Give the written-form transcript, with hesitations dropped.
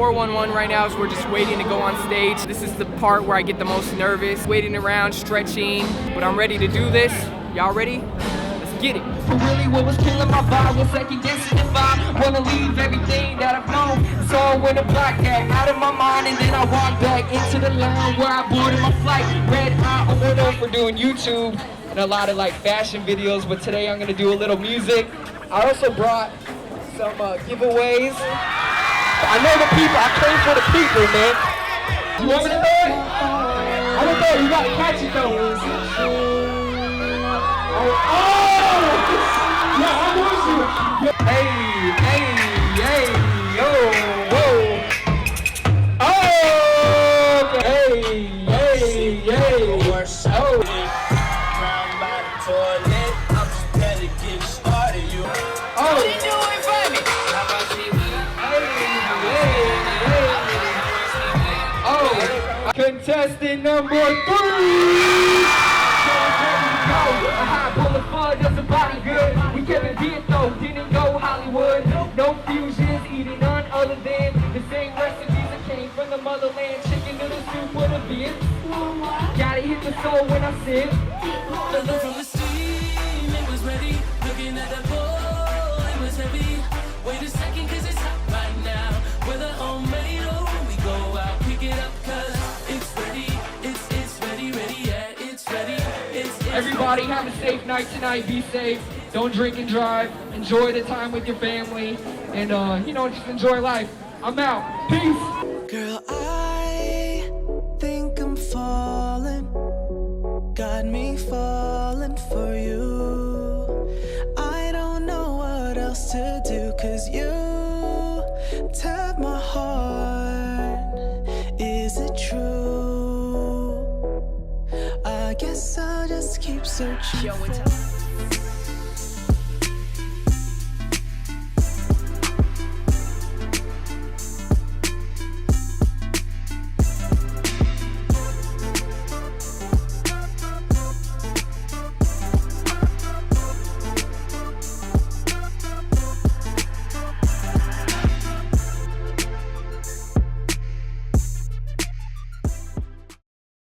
411 right now, so we're just waiting to go on stage. This is the part where I get the most nervous, waiting around, stretching, but I'm ready to do this. Y'all ready? Let's get it. But really what was killing my vibe was second guessing if I wanna leave everything that I've known. So I went and blocked that out of my mind, and then I walked back into the line where I boarded my flight. Red hot, I'm known for doing YouTube and a lot of like fashion videos, but today I'm gonna do a little music. I also brought some giveaways. I know the people, I came for the people, man. You want me to do it? I don't know, you gotta catch it though. Yeah, I'm with you. Hey, hey, hey, yo, whoa. Oh, hey, hey, hey, oh. Round by the toilet, I'm just barely getting started. You. Oh. What you doing for me? Oh, contestant number 3. A high boulevard doesn't body good. We kept it beat though, didn't go Hollywood. No fusions, eating none other than the same recipes that came from the motherland. Chicken noodle soup with a beer. Gotta hit the soul when I sip. The look from the steam, it was ready. Looking at the bowl, it was heavy. Wait a second, cause it's hot right now. With a homemade oven, we go out, pick it up, cause it's ready. It's ready, yeah, it's ready. Everybody have a safe night tonight. Be safe. Don't drink and drive. Enjoy the time with your family. And, just enjoy life. I'm out. Peace. Girl, I think I'm falling. Got me falling for you. I don't know what else to do, cause you tap my heart. Is it true? I guess I'll just keep searching.